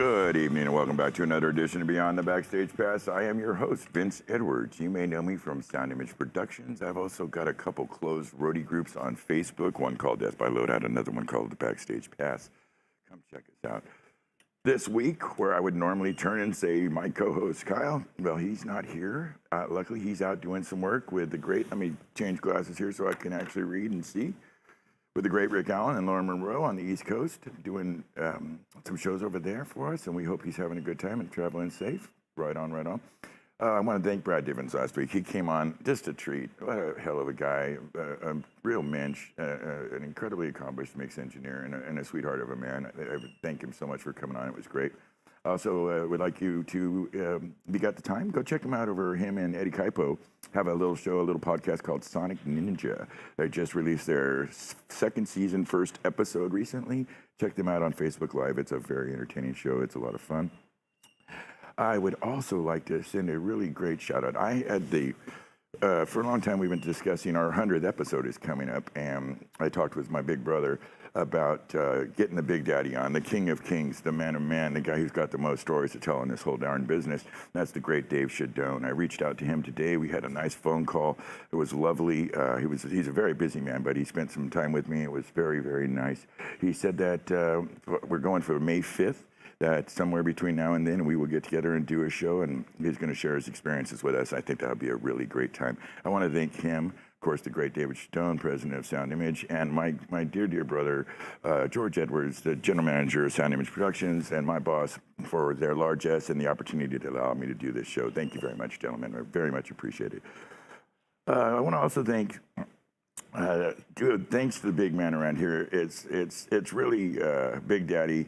Good evening and welcome back to another edition of Beyond the Backstage Pass. I am your host, Vince Edwards. You may know me from Sound Image Productions. I've also got a couple closed roadie groups on Facebook, one called Death by Loadout, another one called The Backstage Pass. Come check us out. This week, where I would normally turn and say my co-host Kyle, well, he's not here. Luckily, he's out doing some work with the great, let me change glasses here so I can actually read and see. With the great Rick Allen and Lauren Monroe on the East Coast, doing some shows over there for us, and we hope he's having a good time and traveling safe. Right on, right on. I want to thank Brad Divins last week. He came on, just a treat. What a hell of a guy, a real mensch, an incredibly accomplished mix engineer, and a sweetheart of a man. I thank him so much for coming on. It was great. Also, would like you to, if you got the time, go check him out over him and Eddie Kaipo. Have a little show, a little podcast called Sonic Ninja. They just released their second season, first episode recently. Check them out on Facebook Live. It's a very entertaining show. It's a lot of fun. I would also like to send a really great shout out. I had for a long time we've been discussing our 100th episode is coming up, and I talked with my big brother about getting the Big Daddy on, the King of Kings, the man of man, the guy who's got the most stories to tell in this whole darn business. That's the great Dave Shadone. I reached out to him today. We had a nice phone call. It was lovely. He's a very busy man, but he spent some time with me. It was very, very nice. He said that we're going for May 5th. That somewhere between now and then we will get together and do a show, and he's going to share his experiences with us. I think that'll be a really great time. I want to thank him, of course, the great David Stone, president of Sound Image, and my dear, dear brother, George Edwards, the general manager of Sound Image Productions, and my boss for their largesse and the opportunity to allow me to do this show. Thank you very much, gentlemen. I very much appreciate it. I want to also thank thanks to the big man around here. It's really Big Daddy.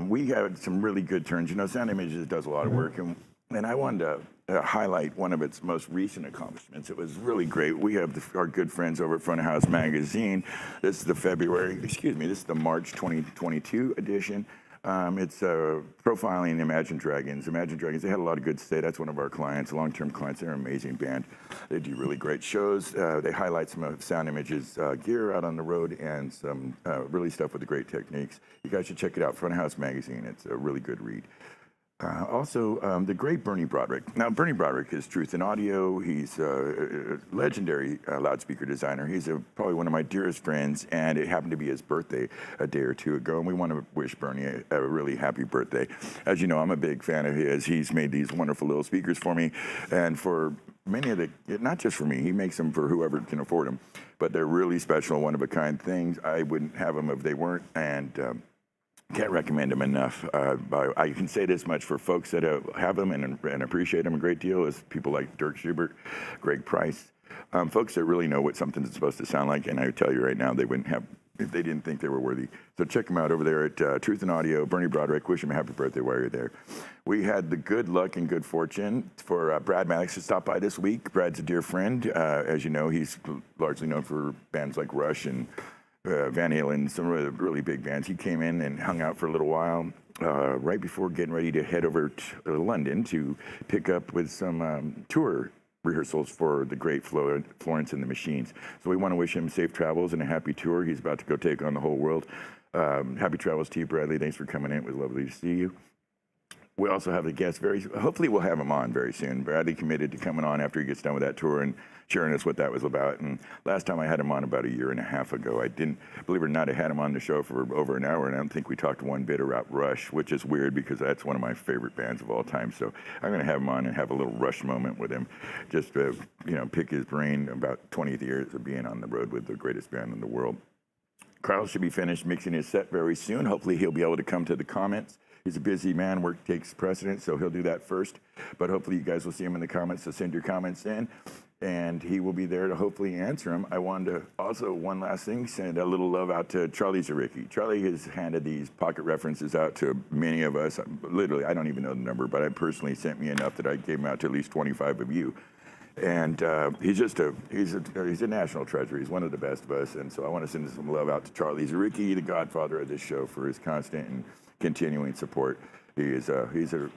We had some really good turns. You know, Sound Images does a lot of work, and I wanted to highlight one of its most recent accomplishments. It was really great. We have our good friends over at Front of House Magazine. This is the March 2022 edition. It's profiling Imagine Dragons. Imagine Dragons, they had a lot of good to say. That's one of our clients, long-term clients. They're an amazing band. They do really great shows. They highlight some of Sound Image's gear out on the road and some really stuff with the great techniques. You guys should check it out, Front of House Magazine. It's a really good read. Also, the great Bernie Broderick. Now, Bernie Broderick is Truth in Audio. He's a legendary loudspeaker designer. He's probably one of my dearest friends, and it happened to be his birthday a day or two ago, and we want to wish Bernie a really happy birthday. As you know, I'm a big fan of his. He's made these wonderful little speakers for me, and for many of not just for me, he makes them for whoever can afford them, but they're really special, one-of-a-kind things. I wouldn't have them if they weren't, and can't recommend them enough. I can say this much for folks that have them and appreciate them a great deal is people like Dirk Schubert, Greg Price, folks that really know what something's supposed to sound like. And I tell you right now, they wouldn't have if they didn't think they were worthy. So check them out over there at Truth in Audio. Bernie Broderick, wish him a happy birthday while you're there. We had the good luck and good fortune for Brad Maddox to stop by this week. Brad's a dear friend. As you know, he's largely known for bands like Rush and Van Halen, some of the really big bands. He came in and hung out for a little while right before getting ready to head over to London to pick up with some tour rehearsals for the great Florence and the Machines. So we want to wish him safe travels and a happy tour. He's about to go take on the whole world. Happy travels to you, Bradley. Thanks for coming in. It was lovely to see you. We also have a guest hopefully we'll have him on very soon. Bradley committed to coming on after he gets done with that tour and sharing us what that was about. And last time I had him on about 1.5 years ago. I didn't, believe it or not, I had him on the show for over an hour, and I don't think we talked one bit about Rush, which is weird because that's one of my favorite bands of all time. So I'm going to have him on and have a little Rush moment with him, just to, pick his brain about 20 years of being on the road with the greatest band in the world. Carl should be finished mixing his set very soon. Hopefully he'll be able to come to the comments. He's a busy man. Work takes precedence, so he'll do that first. But hopefully you guys will see him in the comments, so send your comments in, and he will be there to hopefully answer them. I wanted to also, one last thing, send a little love out to Charlie Zaricki. Charlie has handed these pocket references out to many of us. Literally, I don't even know the number, but I personally sent me enough that I gave them out to at least 25 of you. And he's a national treasure. He's one of the best of us, and so I want to send some love out to Charlie Zaricki, the godfather of this show, for his constant and continuing support. He's a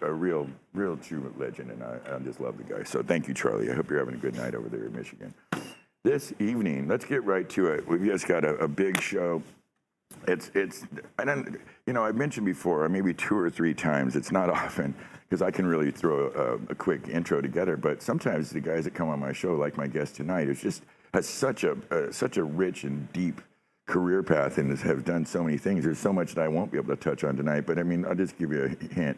real true legend, and I just love the guy. So thank you, Charlie. I hope you're having a good night over there in Michigan. This evening, let's get right to it. We've just got a big show. it's I don't, I've mentioned before, maybe 2 or 3 times. It's not often because I can really throw a quick intro together. But sometimes the guys that come on my show, like my guest tonight, is just has such a rich and deep career path and have done so many things. There's so much that I won't be able to touch on tonight. But I mean, I'll just give you a hint.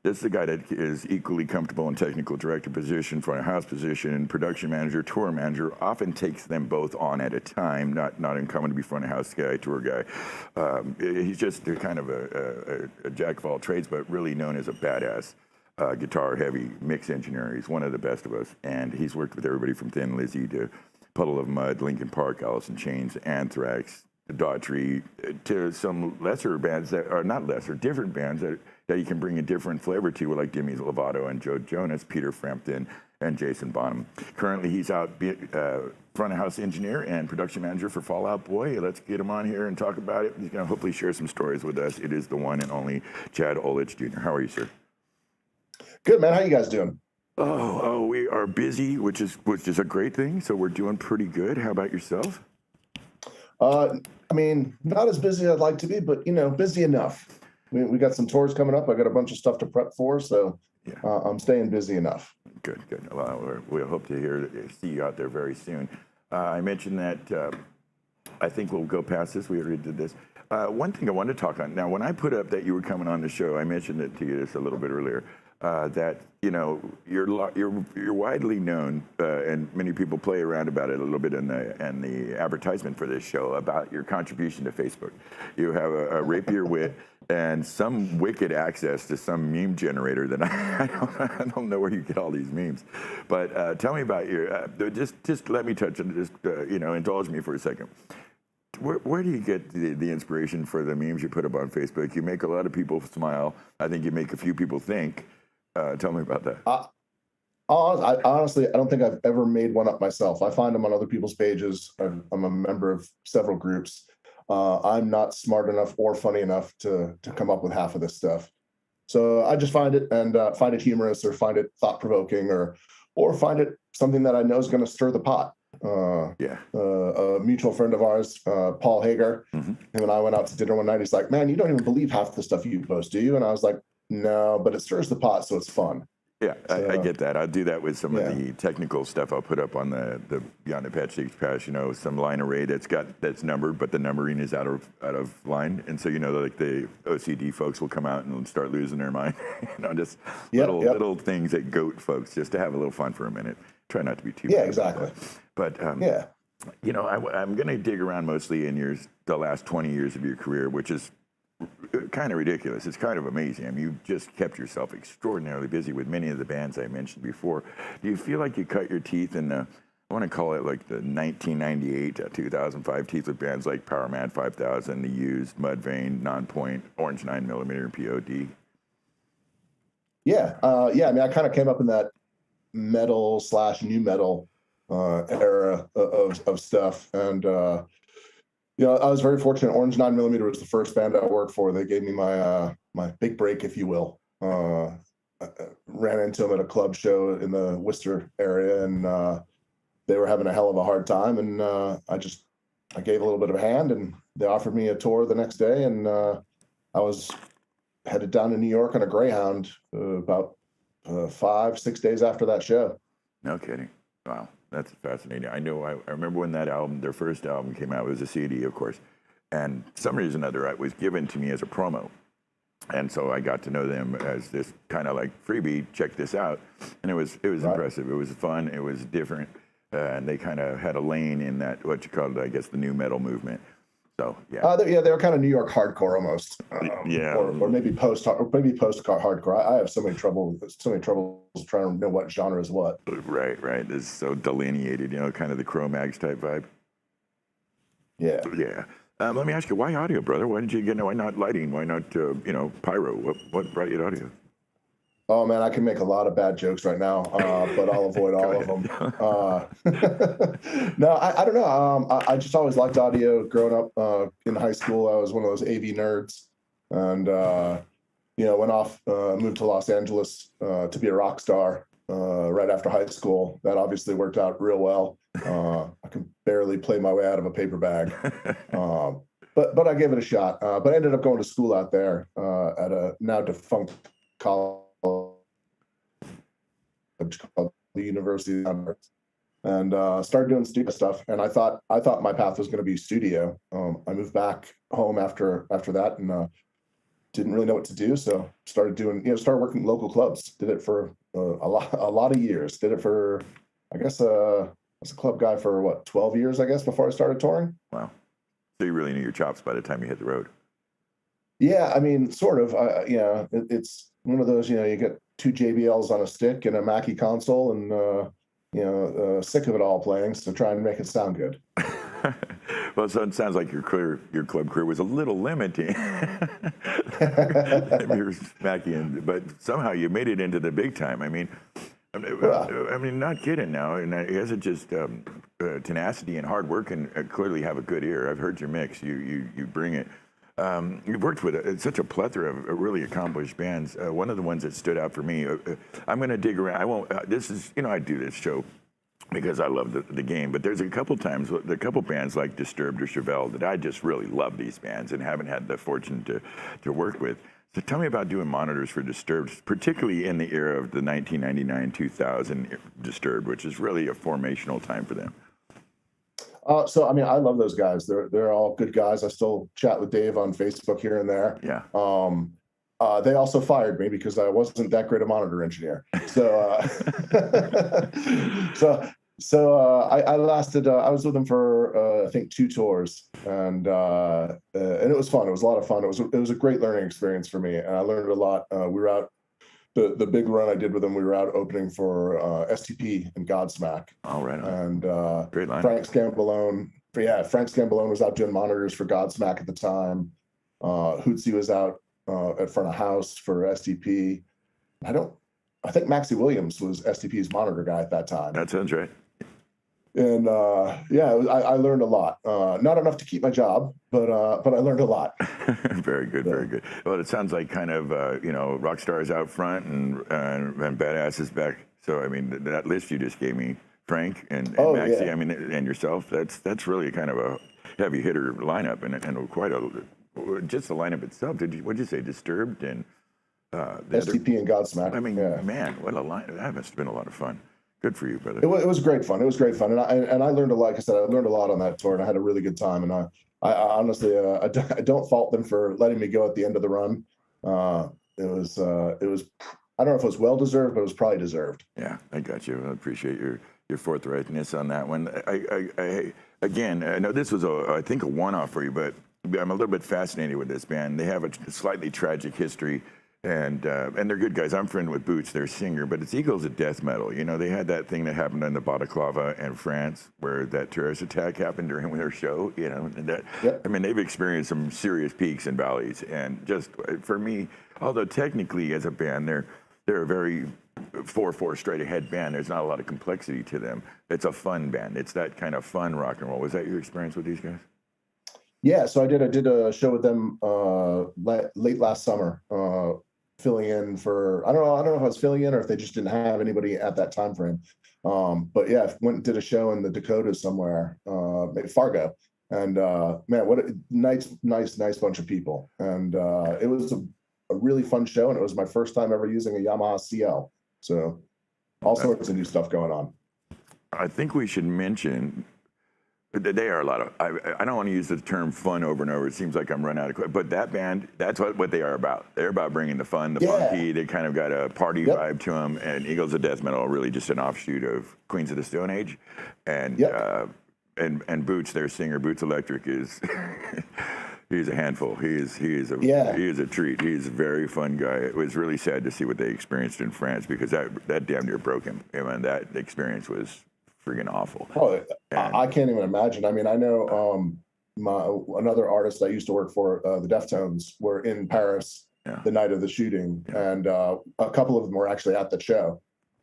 This is a guy that is equally comfortable in technical director position, front of house position, production manager, tour manager. Often takes them both on at a time. Not uncommon to be front of house guy, tour guy. He's just kind of a jack of all trades, but really known as a badass guitar heavy mix engineer. He's one of the best of us, and he's worked with everybody from Thin Lizzy to Puddle of Mud, Linkin Park, Alice in Chains, Anthrax, Daughtry, to some lesser bands that are not lesser, different bands that you can bring a different flavor to, like Demi Lovato and Joe Jonas, Peter Frampton, and Jason Bonham. Currently, he's out front of house engineer and production manager for Fall Out Boy. Let's get him on here and talk about it. He's going to hopefully share some stories with us. It is the one and only Chad Olech Jr. How are you, sir? Good, man. How you guys doing? Oh, we are busy, which is a great thing. So we're doing pretty good. How about yourself? I mean, not as busy as I'd like to be, but busy enough. We got some tours coming up. I got a bunch of stuff to prep for, so yeah. I'm staying busy enough. Good. Well, we'll hope to see you out there very soon. I mentioned that I think we'll go past this. We already did this. One thing I wanted to talk on. Now, when I put up that you were coming on the show, I mentioned it to you just a little bit earlier. That you're widely known, and many people play around about it a little bit in the advertisement for this show about your contribution to Facebook. You have a rapier wit and some wicked access to some meme generator that I don't know where you get all these memes. But tell me about your just let me touch it. Just indulge me for a second. Where do you get the inspiration for the memes you put up on Facebook? You make a lot of people smile. I think you make a few people think. Tell me about that. Honestly, I don't think I've ever made one up myself. I find them on other people's pages. I'm a member of several groups. I'm not smart enough or funny enough to come up with half of this stuff. So I just find it and find it humorous or find it thought-provoking or find it something that I know is going to stir the pot. A mutual friend of ours, Paul Hager, him and I went out to dinner one night. He's like, "Man, you don't even believe half the stuff you post, do you?" And I was like, "No, but it stirs the pot, so it's fun." Yeah, so, I get that. I'll do that with some of the technical stuff I'll put up on the Beyond the Patch Patch. Some line array that's numbered, but the numbering is out of line, and so like the OCD folks will come out and start losing their mind. Just little things that goat folks just to have a little fun for a minute. Try not to be too. Yeah, exactly. But I'm going to dig around mostly in the last 20 years of your career, which is kind of ridiculous. It's kind of amazing. I mean, you just kept yourself extraordinarily busy with many of the bands I mentioned before. Do you feel like you cut your teeth in I want to call it like the 1998 to 2005 teeth with bands like Power Mad 5000, The Used, Mudvayne, Nonpoint, Orange 9mm, and POD? Yeah. I mean, I kind of came up in that metal/new metal era of stuff, and I was very fortunate. Orange 9mm was the first band I worked for. They gave me my big break, if you will. I ran into them at a club show in the Worcester area, and they were having a hell of a hard time. And I gave a little bit of a hand, and they offered me a tour the next day, and I was headed down to New York on a Greyhound about 5-6 days after that show. No kidding. Wow. That's fascinating. I know. I remember when that album, their first album, came out. It was a CD, of course, and some reason or other, it was given to me as a promo, and so I got to know them as this kind of like freebie. Check this out, and it was impressive. It was fun. It was different, and they kind of had a lane in that what you called, I guess, the new metal movement. So they were kind of New York hardcore almost. Or maybe post hardcore. I have so many troubles trying to know what genre is what. Right. It's so delineated, kind of the Cro-Mags type vibe. Yeah. Let me ask you, why audio, brother? Why not lighting? Why not pyro? What brought you to audio? Oh man, I can make a lot of bad jokes right now, but I'll avoid all of them. No, I don't know. I just always liked audio. Growing up in high school, I was one of those AV nerds, and went off, moved to Los Angeles to be a rock star right after high school. That obviously worked out real well. I can barely play my way out of a paper bag. but I gave it a shot. But I ended up going to school out there at a now defunct college called the University of Anthrax, and started doing studio stuff. And I thought my path was going to be studio. I moved back home after that, and didn't really know what to do, so started working local clubs. Did it for a lot of years. Did it for, I guess, I was a club guy for what, 12 years, I guess, before I started touring. Wow. So you really knew your chops by the time you hit the road. Yeah, I mean, sort of. It's one of those, you get two JBLs on a stick and a Mackie console, and sick of it all playing, so try and make it sound good. Well, so it sounds like your club career was a little limiting. You're smacking, but somehow you made it into the big time. I mean, not kidding now. And is it just tenacity and hard work, and clearly have a good ear? I've heard your mix. You bring it. You've worked with such a plethora of really accomplished bands. One of the ones that stood out for me, I'm going to dig around. I won't. This is, I do this show because I love the game, but there's a couple times, a couple bands like Disturbed or Chevelle that I just really love these bands and haven't had the fortune to work with. So tell me about doing monitors for Disturbed, particularly in the era of the 1999-2000 Disturbed, which is really a formational time for them. So I mean, I love those guys. They're all good guys. I still chat with Dave on Facebook here and there. Yeah. They also fired me because I wasn't that great a monitor engineer. So, I lasted. I was with them for I think 2 tours, and it was fun. It was a lot of fun. It was a great learning experience for me, and I learned a lot. We were out. The big run I did with them, we were out opening for STP and Godsmack. Oh, right on. And great line. Frank Scambolone was out doing monitors for Godsmack at the time. Hootsie was out at front of house for STP. I think Maxie Williams was STP's monitor guy at that time. That sounds right. And I learned a lot. Not enough to keep my job, but I learned a lot. Very good, very good. Well, it sounds like kind of rock stars out front and badasses back. So I mean, that list you just gave me, Frank and Maxie, yeah. I mean, and yourself. That's really kind of a heavy hitter lineup, and quite just the lineup itself. What'd you say? Disturbed and STP and Godsmack. I mean, yeah. Man, what a line! That must have been a lot of fun. Good for you, brother. It was great fun. And I learned a lot. Like I said, I learned a lot on that tour, and I had a really good time. And I honestly, I don't fault them for letting me go at the end of the run. It was I don't know if it was well deserved, but it was probably deserved. Yeah, I got you. I appreciate your forthrightness on that one. I know this was I think a one-off for you, but I'm a little bit fascinated with this band. They have a slightly tragic history. And they're good guys. I'm friend with Boots, their singer, but it's Eagles of Death Metal. They had that thing that happened in the Balaclava in France where that terrorist attack happened during their show. And that, yep. I mean, they've experienced some serious peaks and valleys. And just for me, although technically as a band, they're a very 4/4 straight ahead band. There's not a lot of complexity to them. It's a fun band. It's that kind of fun rock and roll. Was that your experience with these guys? Yeah, so I did a show with them late last summer. Filling in for I don't know if I was filling in or if they just didn't have anybody at that time frame. But yeah, went and did a show in the Dakotas somewhere, maybe Fargo, and man, what a nice bunch of people. And it was a really fun show, and it was my first time ever using a Yamaha CL. So all sorts of new stuff going on. I think we should mention. They are a lot of. I don't want to use the term fun over and over. It seems like I'm running out of. But that band, that's what they are about. They're about bringing the fun, the funky. They kind of got a party vibe to them. And Eagles of Death Metal are really just an offshoot of Queens of the Stone Age. And and Boots, their singer, Boots Electric, is he's a handful. He is a treat. He's a very fun guy. It was really sad to see what they experienced in France because that damn near broke him. And that experience was freaking awful. Oh, I can't even imagine. I mean, I know another artist I used to work for, the Deftones, were in Paris the night of the shooting, and a couple of them were actually at the show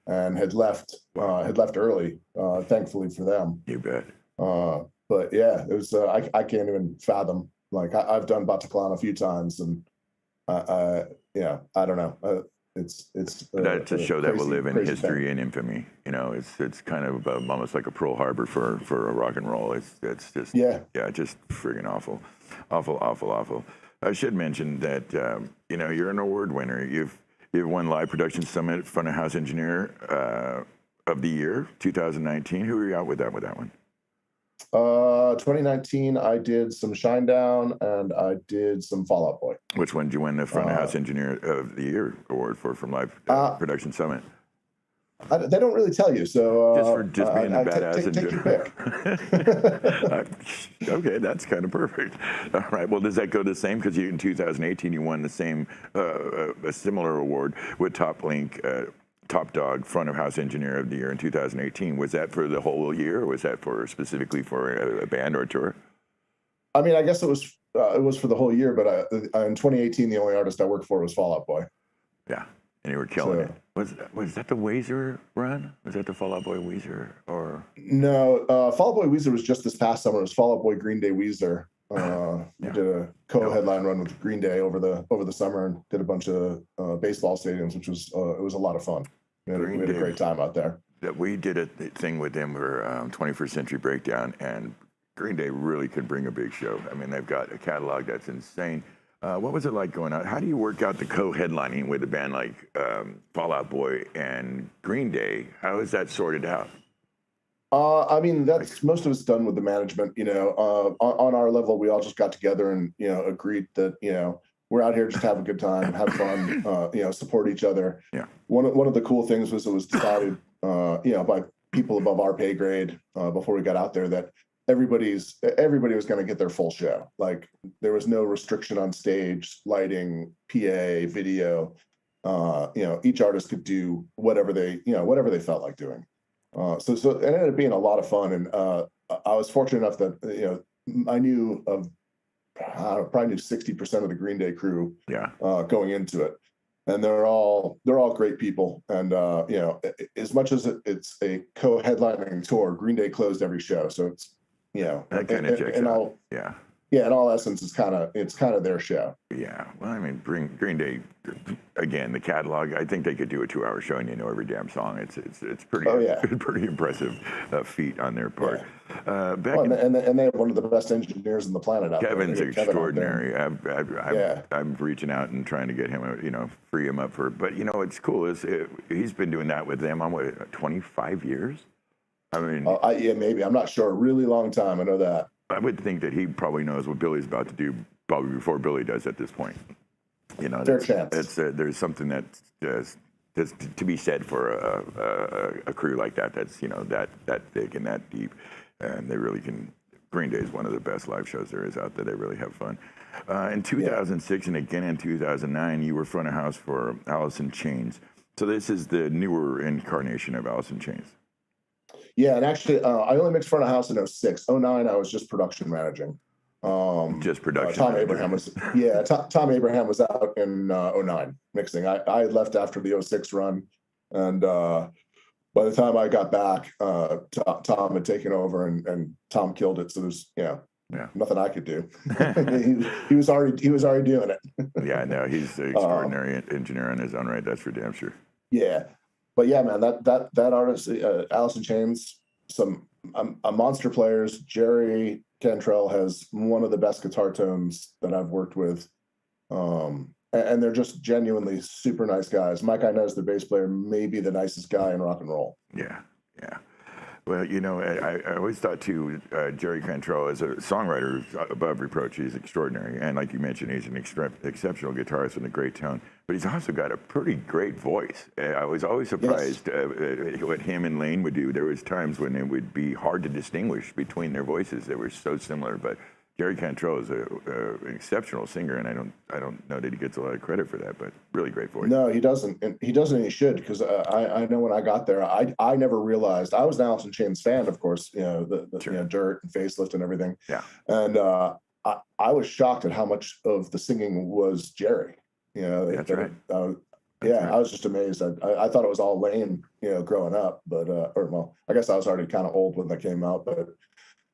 and had left early, thankfully for them. You bet. But yeah, it was I can't even fathom. Like I've done Bataclan a few times, and I don't know. That's a show that will live in crazy history thing. and infamy. You know, it's kind of almost like a Pearl Harbor for rock and roll. It's just just friggin' awful. I should mention that you're an award winner. You've won Live Production Summit Front of House Engineer of the Year 2019. Who were you out with that one? 2019, I did some Shinedown and I did some Fall Out Boy. Which one did you win the Front of House Engineer of the Year award for from Live Production Summit? They don't really tell you, so just being a badass. Take your pick. Okay, that's kind of perfect. All right. Well, does that go the same? Because in 2018 you won the same, a similar award with Top Link, Top Dog Front of House Engineer of the Year in 2018. Was that for the whole year, or was that for specifically for a band or a tour? I mean, I guess it was for the whole year, but in 2018 the only artist I worked for was Fall Out Boy. Yeah. And you were killing it. Was that the Weezer run? Was that the Fall Out Boy Weezer or? No, Fall Out Boy Weezer was just this past summer. It was Fall Out Boy Green Day Weezer. We did a co-headline run with Green Day over the summer and did a bunch of baseball stadiums, which was it was a lot of fun. We had a great time out there. We did a thing with them for 21st Century Breakdown, and Green Day really could bring a big show. I mean, they've got a catalog that's insane. What was it like going out? How do you work out the co-headlining with a band like Fall Out Boy and Green Day? How is that sorted out? I mean, that's most of it's done with the management. On our level, we all just got together and agreed that we're out here just to have a good time, have fun, support each other. Yeah. One of the cool things was it was decided, by people above our pay grade before we got out there that everybody was going to get their full show. Like there was no restriction on stage, lighting, PA, video. Each artist could do whatever they felt like doing. So it ended up being a lot of fun. And I was fortunate enough that, I knew of, probably knew 60% of the Green Day crew going into it. And they're all great people. And, as much as it's a co-headlining tour, Green Day closed every show. So it's, that kind of checks out. Yeah, in all essence, it's kind of their show. Yeah, well, I mean, Green Day, again, the catalog. I think they could do a 2-hour show and every damn song. It's pretty pretty impressive feat on their part. Yeah. And they have one of the best engineers on the planet out Kevin's there. extraordinary. I'm reaching out and trying to get him, free him up for. But what's cool is he's been doing that with them on 25 years. I mean, maybe. I'm not sure. A really long time. I know that. I would think that he probably knows what Billy's about to do probably before Billy does at this point. Fair chance. There's something that's to be said for a crew like that. That's that thick and that deep, and they really can. Green Day is one of the best live shows there is out there. They really have fun. In 2006 and again in 2009, you were front of house for Alice in Chains. So this is the newer incarnation of Alice in Chains. Yeah, and actually, I only mixed front of house in 2006. 2009, I was just production managing. Just production. Tom Abraham was Tom Abraham was out in 2009 mixing. I had left after the 2006 run, and by the time I got back, Tom had taken over, and Tom killed it. So there's nothing I could do. he was already doing it. Yeah, no, he's an extraordinary engineer on his own right. That's for damn sure. Yeah. But yeah, man, that artist, Alice in Chains, some monster players. Jerry Cantrell has one of the best guitar tones that I've worked with, and they're just genuinely super nice guys. Mike Inez, the bass player, may be the nicest guy in rock and roll. Yeah. Well, I always thought too, Jerry Cantrell as a songwriter above reproach. He's extraordinary, and like you mentioned, he's an exceptional guitarist with a great tone. But he's also got a pretty great voice. I was always surprised what him and Lane would do. There was times when it would be hard to distinguish between their voices. They were so similar. But Jerry Cantrell is an exceptional singer, and I don't know that he gets a lot of credit for that. But really great voice. No, he doesn't. And he doesn't. And he should, because I know when I got there, I never realized I was an Alice in Chains fan, of course. The Dirt and Facelift and everything. Yeah. And I was shocked at how much of the singing was Jerry. That's right. I was just amazed. I thought it was all Lane, growing up, but I guess I was already kind of old when that came out, but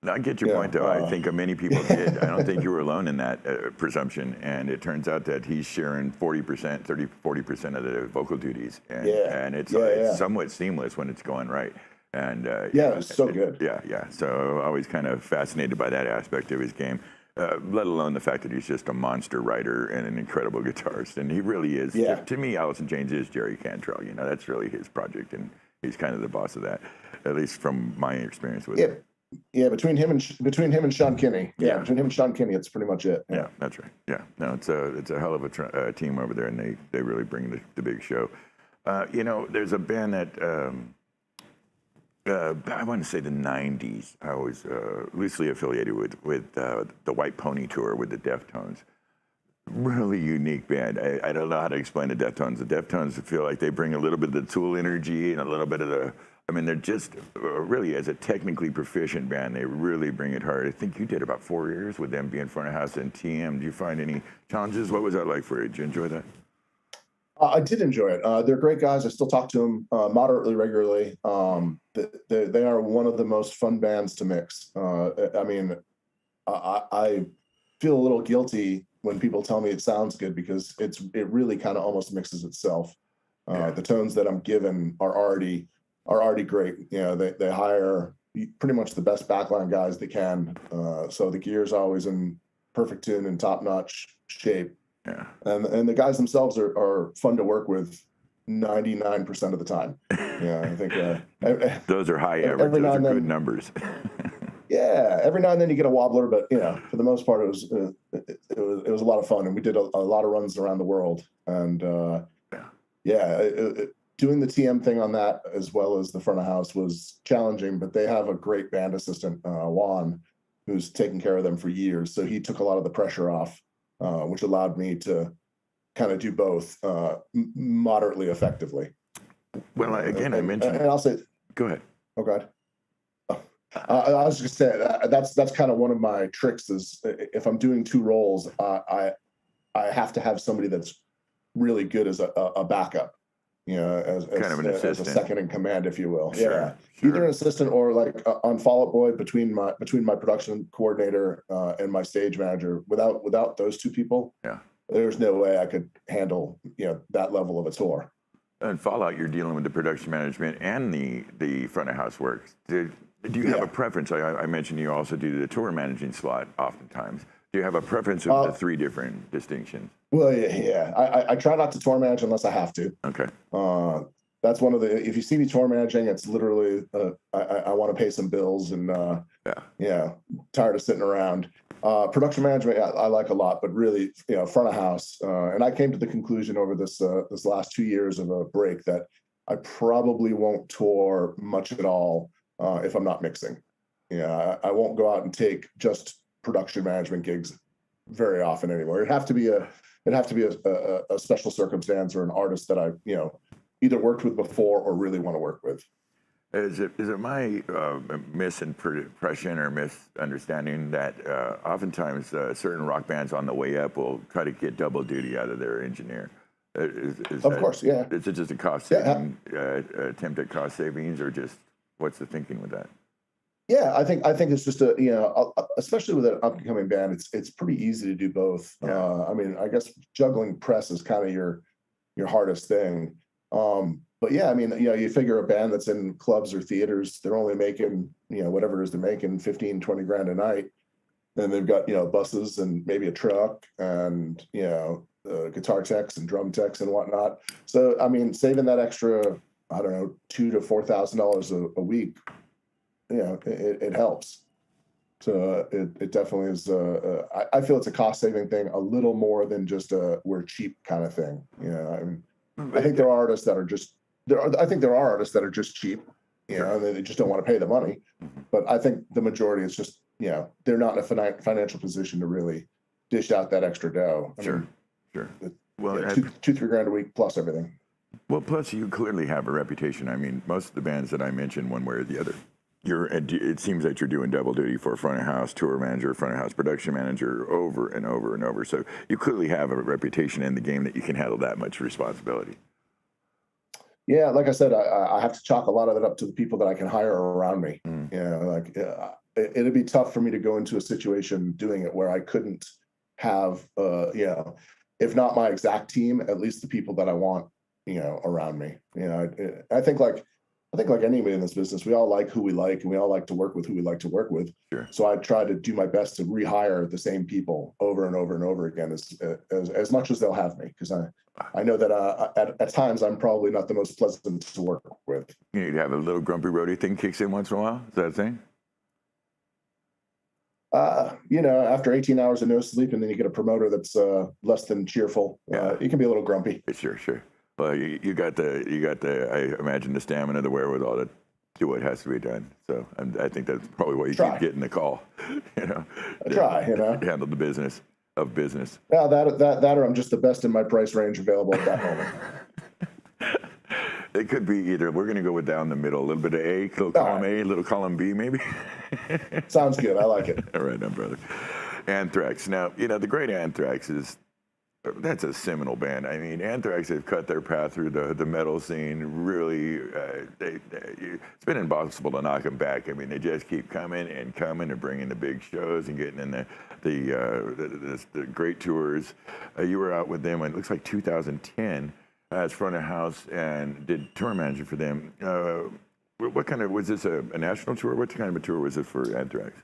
I get your point, though. I think many people did. I don't think you were alone in that presumption. And it turns out that he's sharing 40%, 40% of the vocal duties. And it's somewhat seamless when it's going right. And it's so good. Yeah. So always kind of fascinated by that aspect of his game. Let alone the fact that he's just a monster writer and an incredible guitarist. And he really is. To me, Alice in Chains is Jerry Cantrell. You know, that's really his project. And he's kind of the boss of that, at least from my experience with it. Yeah, between him and Sean Kinney. Between him and Sean Kinney, it's pretty much it. Yeah, that's right. Yeah, no, it's a hell of a team over there, and they really bring the big show. You know, there's a band that I want to say the '90s. I was loosely affiliated with the White Pony tour with the Deftones. Really unique band. I don't know how to explain the Deftones. The Deftones feel like they bring a little bit of the Tool energy and a little bit of the. I mean, they're just really, as a technically proficient band, they really bring it hard. I think you did about 4 years with them being front of house and TM. Did you find any challenges? What was that like for you? Did you enjoy that? I did enjoy it. They're great guys. I still talk to them moderately regularly. They are one of the most fun bands to mix. I mean, I feel a little guilty when people tell me it sounds good because it really kind of almost mixes itself. The tones that I'm given are already great. You know, they hire pretty much the best backline guys they can. So the gear's always in perfect tune and top-notch shape. Yeah. And the guys themselves are fun to work with 99% of the time. Yeah, I think those are high average. Those are good numbers. Yeah, every now and then you get a wobbler, but you know, for the most part, it was a lot of fun, and we did a lot of runs around the world. And doing the TM thing on that as well as the front of house was challenging. But they have a great band assistant, Juan, who's taken care of them for years. So he took a lot of the pressure off, which allowed me to kind of do both moderately effectively. Well, again, I mentioned, and I'll say, go ahead. Oh, God. I was just gonna say that's kind of one of my tricks is if I'm doing two roles, I have to have somebody that's really good as a backup, you know, as kind of as a second in command, if you will. Sure. Either an assistant or like on Fall Out Boy between my production coordinator and my stage manager. Without those two people, there's no way I could handle that level of a tour. And Fallout, you're dealing with the production management and the front of house work. Do you have a preference? I mentioned you also do the tour managing slot oftentimes. Do you have a preference of the three different distinctions? Well, I try not to tour manage unless I have to. Okay. That's one of the. If you see me tour managing, it's literally I want to pay some bills and tired of sitting around. Production management I like a lot, but really front of house. And I came to the conclusion over this last 2 years of a break that I probably won't tour much at all. If I'm not mixing, I won't go out and take just production management gigs very often anymore. It'd have to be a special circumstance or an artist that I either worked with before or really want to work with. Is it my misimpression or misunderstanding that oftentimes certain rock bands on the way up will try to get double duty out of their engineer? Of course, yeah. Is it just a cost saving attempt at cost savings, or just what's the thinking with that? Yeah, I think it's just especially with an up and coming band, it's pretty easy to do both. I mean, I guess juggling press is kind of your hardest thing. But yeah, I mean, you figure a band that's in clubs or theaters, they're only making, whatever it is they're making, 15, 20 grand a night. And they've got, buses and maybe a truck and, guitar techs and drum techs and whatnot. So, I mean, saving that extra, I don't know, $2,000 to $4,000 a week, it helps. So it definitely is. I feel it's a cost saving thing, a little more than just a we're cheap kind of thing. I think there are artists that are just I think there are artists that are just cheap. And they just don't want to pay the money. But I think the majority is just they're not in a financial position to really dish out that extra dough. Sure. Well, $2-3 grand a week plus everything. Well, plus you clearly have a reputation. I mean, most of the bands that I mentioned, one way or the other, it seems that you're doing double duty for front of house tour manager, front of house production manager, over and over and over. So you clearly have a reputation in the game that you can handle that much responsibility. Yeah, like I said, I have to chalk a lot of it up to the people that I can hire around me. Mm. You know, like it'd be tough for me to go into a situation doing it where I couldn't have, you know, if not my exact team, at least the people that I want, you know, around me. You know, I think like anybody in this business, we all like who we like, and we all like to work with who we like to work with. Sure. So I try to do my best to rehire the same people over and over and over again as much as they'll have me, because I know that at times I'm probably not the most pleasant to work with. You need to have a little grumpy roadie thing kicks in once in a while. Is that a thing? You know, after 18 hours of no sleep, and then you get a promoter that's less than cheerful, you can be a little grumpy. Sure, sure. Well, you got the. I imagine the stamina, the wherewithal to do what has to be done. So I think that's probably why you keep getting the call. You know, you know, handle the business of business. Yeah, that or I'm just the best in my price range available at that moment. It could be either. We're going to go with down the middle, a little bit of A, little column A, little column B, maybe. Sounds good. I like it. All right, now, brother. Anthrax. Now, you know, the great Anthrax that's a seminal band. I mean, Anthrax have cut their path through the metal scene. Really, it's been impossible to knock them back. I mean, they just keep coming and bringing the big shows and getting in the great tours. You were out with them, it looks like 2010, as front of house and did tour manager for them. What kind of, was this a national tour? What kind of a tour was it for Anthrax?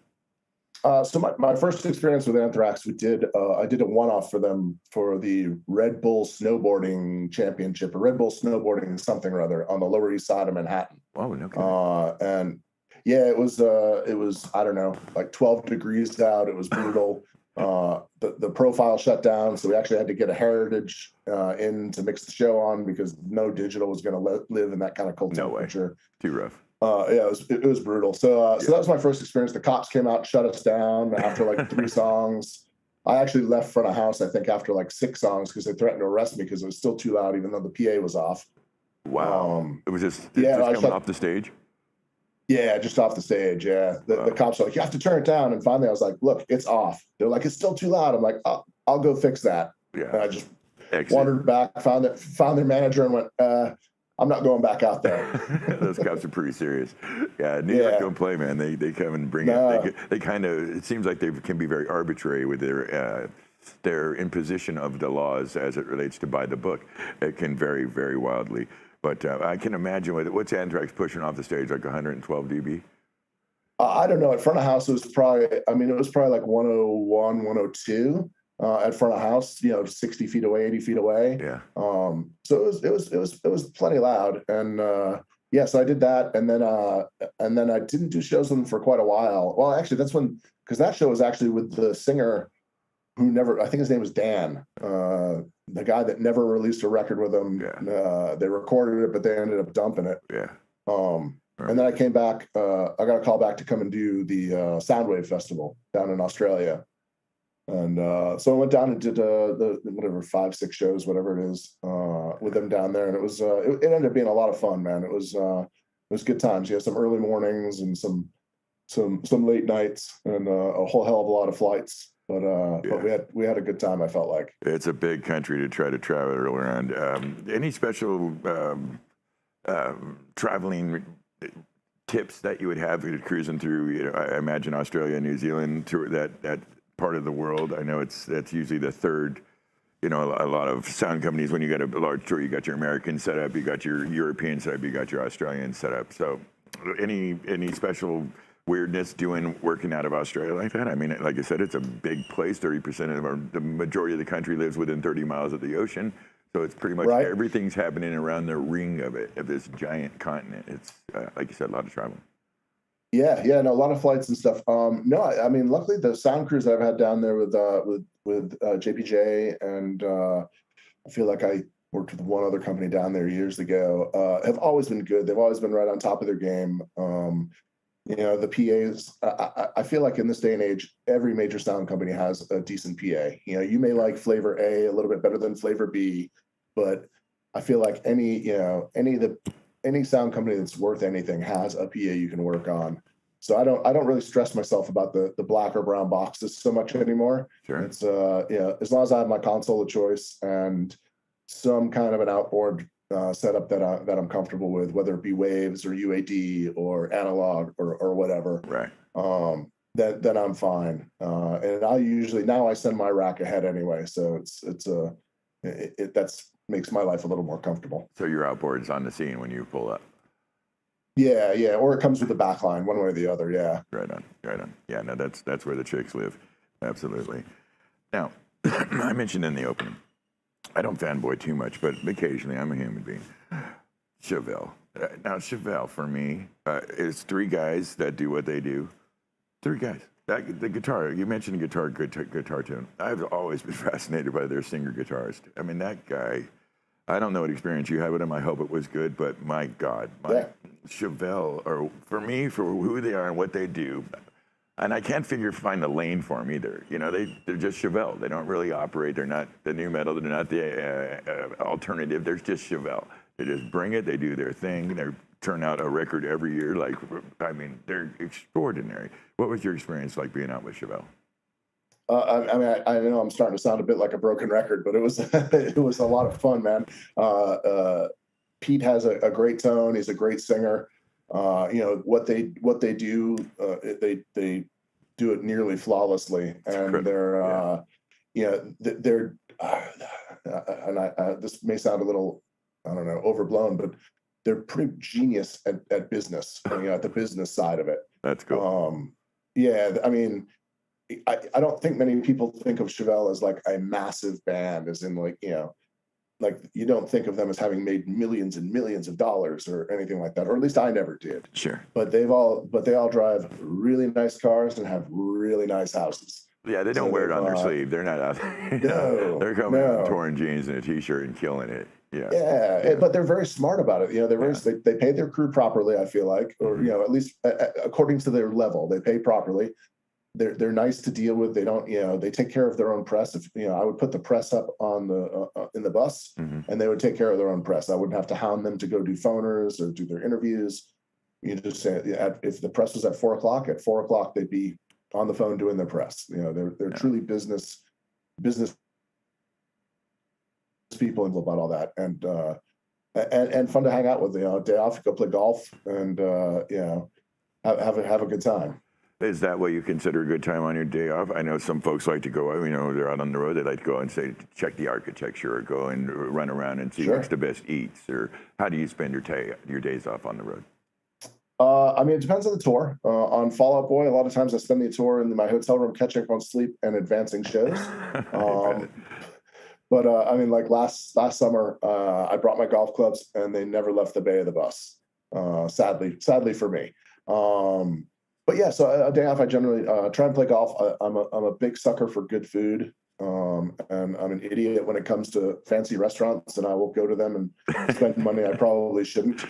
So my first experience with Anthrax, I did a one-off for them for the Red Bull Snowboarding Championship, or Red Bull Snowboarding something or other, on the Lower East Side of Manhattan. Oh, okay. And yeah, it was I don't know, like 12 degrees out. It was brutal. The profile shut down, so we actually had to get a Heritage in to mix the show on, because no digital was going to live in that kind of cold temperature. Too rough. Yeah, it was brutal. So that was my first experience. The cops came out, shut us down after like 3 songs. I actually left front of house, I think, after like 6 songs, because they threatened to arrest me because it was still too loud, even though the PA was off. Wow. It was just coming off the stage? Yeah, just off the stage. Yeah. The cops were like, you have to turn it down. And finally I was like, look, it's off. They're like, it's still too loud. I'm like, I'll go fix that. Yeah. And I just wandered back, found their manager, and went, I'm not going back out there. Those cops are pretty serious. Yeah, New York don't play, man. They come and bring it. They kind of, it seems like they can be very arbitrary with their imposition of the laws as it relates to by the book. It can vary very wildly. But I can imagine what's Anthrax pushing off the stage, like 112 dB? I don't know. At front of house, it was probably like 101, 102. At front of house, 60 feet away, 80 feet away. Yeah. So it was plenty loud, and so I did that, and then I didn't do shows with them for quite a while. Well, actually, that's because that show was actually with the singer who never, I think his name was Dan, the guy that never released a record with them. Yeah. They recorded it, but they ended up dumping it. Yeah. And then I came back. I got a call back to come and do the Soundwave Festival down in Australia. And so I went down and did the whatever 5-6 shows, whatever it is, with them down there, and it was it ended up being a lot of fun, man. It was good times. You had some early mornings and some late nights, and a whole hell of a lot of flights. But we had a good time, I felt like. It's a big country to try to travel around. Any special traveling tips that you would have cruising through? I imagine Australia, New Zealand, tour that part of the world. I know that's usually the third. A lot of sound companies, when you get a large tour, you got your American setup, you got your European setup, you got your Australian setup. So any special weirdness working out of Australia like that? I mean, like I said, it's a big place. 30% of the majority of the country lives within 30 miles of the ocean. So it's pretty much everything's happening around the ring of this giant continent. It's, like you said, a lot of traveling. Yeah, no, a lot of flights and stuff. No, I mean, luckily the sound crews that I've had down there with JPJ, and I feel like I worked with one other company down there years ago, have always been good. They've always been right on top of their game. The PAs, I feel like in this day and age, every major sound company has a decent PA. You may like flavor A a little bit better than flavor B, but I feel like any sound company that's worth anything has a PA you can work on. So I don't really stress myself about the black or brown boxes so much anymore. Sure. It's as long as I have my console of choice and some kind of an outboard setup that I'm comfortable with, whether it be waves or UAD or analog or whatever. Right. Then I'm fine. And I usually now I send my rack ahead anyway, so that's makes my life a little more comfortable. So your outboard's on the scene when you pull up. Yeah, or it comes with the back line, one way or the other. Yeah. Right on. Yeah, no, that's where the chicks live. Absolutely. Now, I mentioned in the opening, I don't fanboy too much, but occasionally I'm a human being. Chevelle. Now, Chevelle for me is three guys that do what they do. Three guys. The guitar, you mentioned guitar, good guitar tune. I've always been fascinated by their singer guitarist. I mean, that guy, I don't know what experience you had with him. I hope it was good, but my God, Chevelle, or for me, for who they are and what they do, and I can't find a lane for them either. You know, they're just Chevelle. They don't really operate. They're not the new metal. They're not the alternative. They're just Chevelle. They just bring it. They do their thing. They turn out a record every year. Like, I mean, they're extraordinary. What was your experience like being out with Chevelle? I mean, I know I'm starting to sound a bit like a broken record, but it was it was a lot of fun, man. Pete has a great tone. He's a great singer. You know what they do. They do it nearly flawlessly, and they're you know they're and this may sound a little, I don't know, overblown, but they're pretty genius at business. You know, at the business side of it. That's cool. Yeah, I mean, I don't think many people think of Chevelle as like a massive band, as in like, you know, like you don't think of them as having made millions and millions of dollars or anything like that, or at least I never did. Sure. But they all drive really nice cars and have really nice houses. Yeah, they don't wear it on their sleeve. They're not out there. No, they're coming in torn jeans and a t-shirt and killing it. Yeah. But they're very smart about it. You know, they pay their crew properly, I feel like, or you know, at least according to their level, they pay properly. They're nice to deal with. They don't, you know, they take care of their own press. If you know, I would put the press up on the in the bus, and they would take care of their own press. I wouldn't have to hound them to go do phoners or do their interviews. You just say if the press was at 4 o'clock, at 4 o'clock they'd be on the phone doing their press. You know, they're truly business people and about all that, and fun to hang out with. You know, day off, go play golf, and you know, have a good time. Is that what you consider a good time on your day off? I know some folks like to go, you know, they're out on the road, they like to go and say, check the architecture, or go and run around and see what's the best eats, or how do you spend your days off on the road? I mean, it depends on the tour. On Fall Out Boy, a lot of times I spend the tour in my hotel room catching up on sleep and advancing shows. But I mean, like last summer, I brought my golf clubs and they never left the bay of the bus. Sadly for me. But yeah, so a day off, I generally try and play golf. I'm a big sucker for good food, and I'm an idiot when it comes to fancy restaurants, and I will go to them and spend money I probably shouldn't.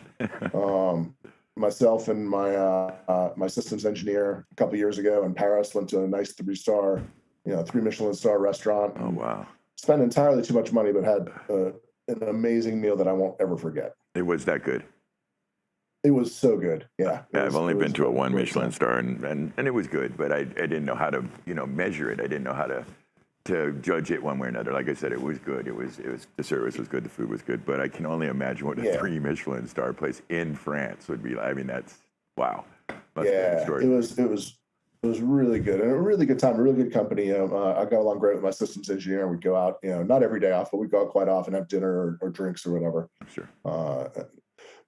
Myself and my systems engineer a couple years ago in Paris went to a nice 3-star, you know, 3 Michelin star restaurant. Oh wow! Spent entirely too much money, but had an amazing meal that I won't ever forget. It was that good. It was so good. Yeah. I've only been to a 1 Michelin star, and it was good, but I didn't know how to, you know, measure it. I didn't know how to judge it one way or another. Like I said, it was good. It was the service was good, the food was good, but I can only imagine what a 3 Michelin star place in France would be like. I mean, that's wow. It was really good, and a really good time, a really good company. I got along great with my systems engineer. We'd go out, you know, not every day off, but we'd go out quite often, have dinner or drinks or whatever. Sure.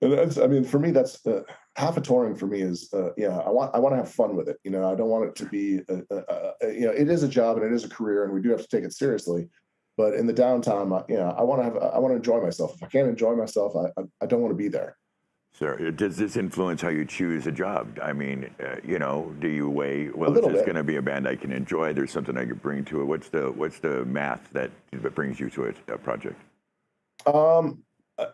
And that's, I mean, for me, that's half of touring for me is, I want to have fun with it. You know, I don't want it to be, you know, it is a job and it is a career, and we do have to take it seriously. But in the downtime, you know, I want to enjoy myself. If I can't enjoy myself, I don't want to be there. Sure. Does this influence how you choose a job? I mean, you know, do you weigh, well, if it's going to be a band I can enjoy, there's something I could bring to it. What's the math that brings you to a project?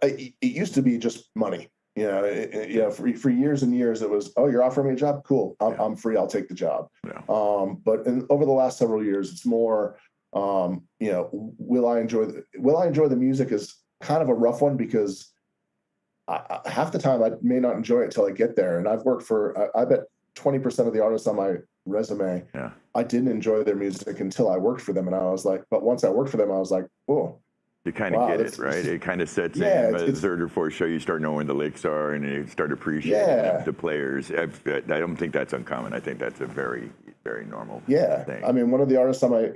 It used to be just money. You know, for years and years, it was, oh, you're offering me a job? Cool. I'm free. I'll take the job. Yeah. But over the last several years, it's more, you know, will I enjoy the music is kind of a rough one, because half the time I may not enjoy it till I get there. And I've worked for, I bet 20% of the artists on my resume, I didn't enjoy their music until I worked for them. And I was like, but once I worked for them, I was like, oh, You kind of Wow, get that's it, right? It kind of sets yeah, in by the third or fourth show. You start knowing where the licks are, and you start appreciating yeah. the players. I don't think that's uncommon. I think that's a very, very normal Yeah, thing. I mean, one of the artists on my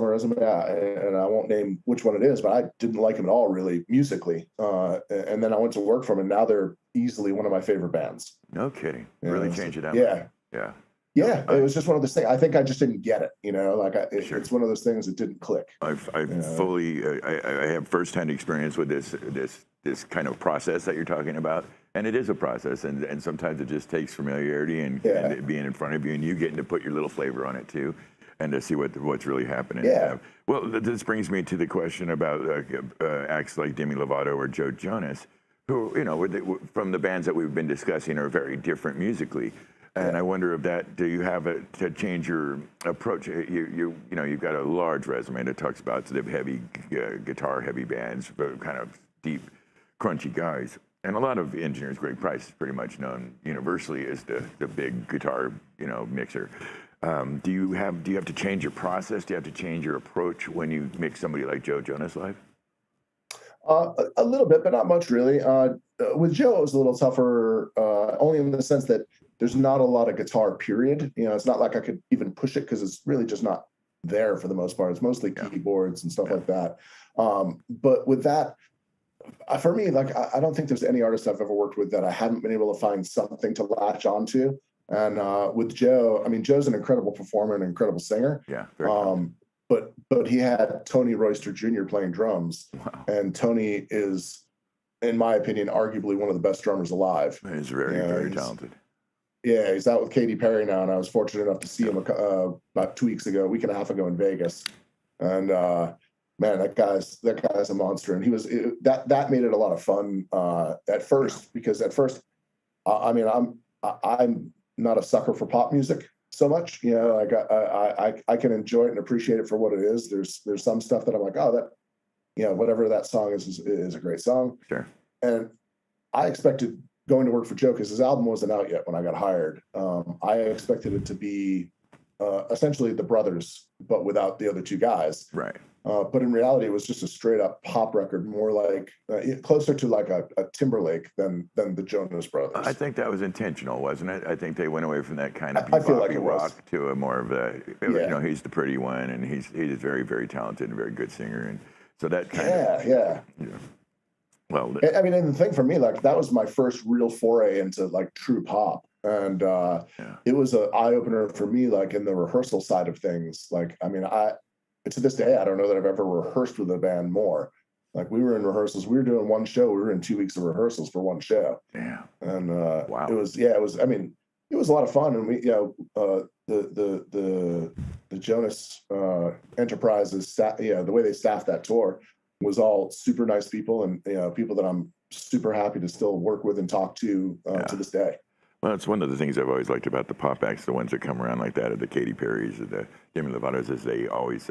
resume, and I won't name which one it is, but I didn't like him at all, really, musically. And then I went to work for him, and now they're easily one of my favorite bands. No kidding. Really change it out. Yeah, Yeah. yeah. It was just one of those things. I think I just didn't get it. Like Sure. it's one of those things that didn't click. I fully, I have firsthand experience with this kind of process that you're talking about, and it is a process, and sometimes it just takes familiarity and it being in front of you, and you getting to put your little flavor on it too, and to see what's really happening. Yeah. Well, this brings me to the question about acts like Demi Lovato or Joe Jonas, who from the bands that we've been discussing are very different musically. And I wonder if do you have to change your approach? You've got a large resume that talks about the heavy guitar heavy bands, but kind of deep, crunchy guys. And a lot of engineers, Greg Price is pretty much known universally as the big guitar, mixer. Do you have to change your process? Do you have to change your approach when you mix somebody like Joe Jonas live? A little bit, but not much really. With Joe, it was a little tougher, only in the sense that there's not a lot of guitar, period. It's not like I could even push it because it's really just not there for the most part. It's mostly keyboards and stuff like that. But with that, for me, like, I don't think there's any artist I've ever worked with that I haven't been able to find something to latch onto. And with Joe, I mean, Joe's an incredible performer and an incredible singer. Yeah. Very but he had Tony Royster Jr. playing drums. Wow. And Tony is, in my opinion, arguably one of the best drummers alive. He's very talented. Yeah, he's out with Katy Perry now, and I was fortunate enough to see him about 2 weeks ago, a week and a half ago in Vegas. And man, that guy's a monster. And that made it a lot of fun at first, because at first, I mean, I'm not a sucker for pop music so much. Like I can enjoy it and appreciate it for what it is. There's some stuff that I'm like, oh, that, whatever that song is a great song. Sure. And I expected going to work for Joe, because his album wasn't out yet when I got hired. I expected it to be essentially the brothers, but without the other two guys. Right. But in reality, it was just a straight up pop record, more like closer to like a Timberlake than the Jonas Brothers. I think that was intentional, wasn't it? I think they went away from that kind of I feel like it rock was. to a more of he's the pretty one, and he's very, very talented and very good singer, and so that kind of Well, I mean, and the thing for me, like, that was my first real foray into like true pop, and it was an eye opener for me, like in the rehearsal side of things. Like, I mean, to this day, I don't know that I've ever rehearsed with a band more. Like, we were in rehearsals. We were doing one show. We were in 2 weeks of rehearsals for one show. Yeah. And wow. It was. I mean, it was a lot of fun. And we, the Jonas Enterprises, the way they staffed that tour was all super nice people, and people that I'm super happy to still work with and talk to this day. Well, it's one of the things I've always liked about the pop acts, the ones that come around like that, or the Katy Perrys, or the Demi Lovatos, is they always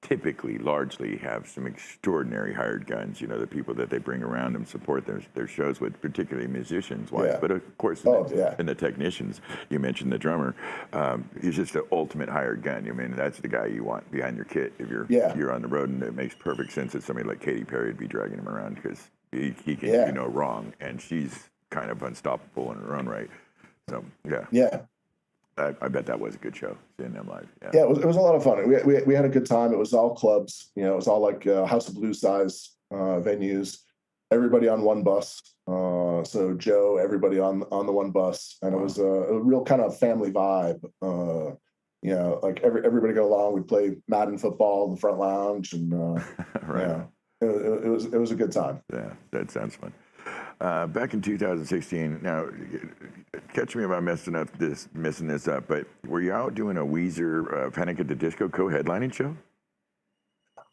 typically, largely have some extraordinary hired guns. The people that they bring around and support their shows with, particularly musicians-wise. But of course, and the technicians. You mentioned the drummer. He's just the ultimate hired gun. I mean, that's the guy you want behind your kit if you're on the road, and it makes perfect sense that somebody like Katy Perry would be dragging him around, because he can do no wrong, and she's kind of unstoppable in her own right. So I bet that was a good show, seeing them live. It was a lot of fun. We had a good time. It was all clubs. It was all like House of Blues size venues. Everybody on one bus. So Joe, everybody on the one bus, and it was a real kind of family vibe. Like everybody got along. We'd play Madden football in the front lounge, and it was a good time. Yeah, that sounds fun. Back in 2016, now, catch me if I'm messing this up, but were you out doing a Weezer Panic at the Disco co-headlining show?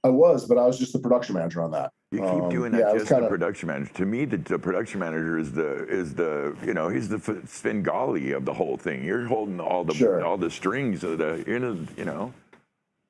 I was, but I was just the production manager on that. You keep doing that, just the production manager. To me, the production manager is he's the Svengali of the whole thing. You're holding all the strings of the.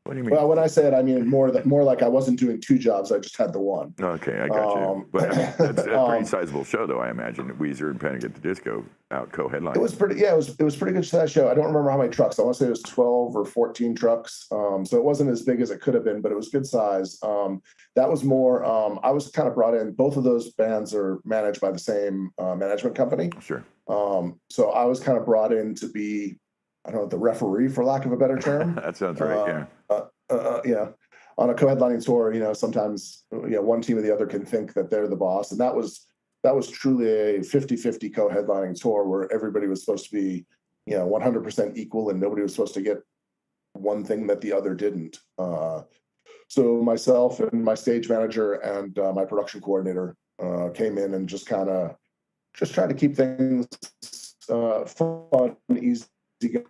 What do you mean? Well, when I say it, I mean more like I wasn't doing two jobs. I just had the one. Okay, I got you. But I mean, that's a pretty sizable show, though. I imagine Weezer and Panic at the Disco out co-headlining. It was pretty. Yeah, it was pretty good for that show. I don't remember how many trucks. I want to say it was 12 or 14 trucks. So it wasn't as big as it could have been, but it was good size. That was more. I was kind of brought in. Both of those bands are managed by the same management company. Sure. So I was kind of brought in to be, I don't know, the referee, for lack of a better term. That sounds right. Yeah. On a co-headlining tour, sometimes one team or the other can think that they're the boss, and that was truly a 50-50 co-headlining tour where everybody was supposed to be 100% equal, and nobody was supposed to get one thing that the other didn't. So myself and my stage manager and my production coordinator came in and just tried to keep things fun, easy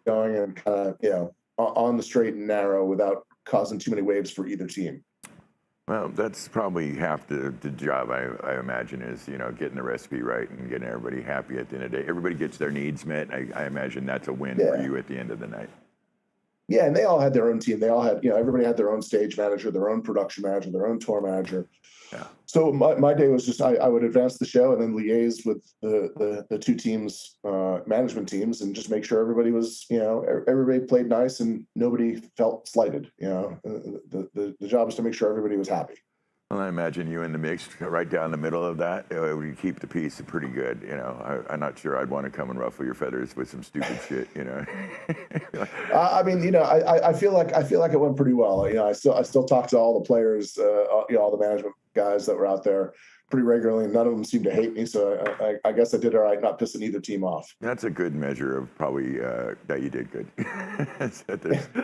going, and kind of on the straight and narrow without causing too many waves for either team. Well, that's probably half the job, I imagine, is, getting the recipe right and getting everybody happy at the end of the day. Everybody gets their needs met. I imagine that's a win for you at the end of the night. Yeah, and they all had their own team. They all had, everybody had their own stage manager, their own production manager, their own tour manager. Yeah. So my day was just I would advance the show and then liaise with the two teams, management teams, and just make sure everybody was, everybody played nice and nobody felt slighted. The job was to make sure everybody was happy. Well, I imagine you in the mix, right down the middle of that, you keep the piece pretty good. I'm not sure I'd want to come and ruffle your feathers with some stupid shit. I mean, I feel like it went pretty well. I still talk to all the players, all the management guys that were out there pretty regularly, and none of them seemed to hate me. So I guess I did all right, not pissing either team off. That's a good measure of probably that you did good.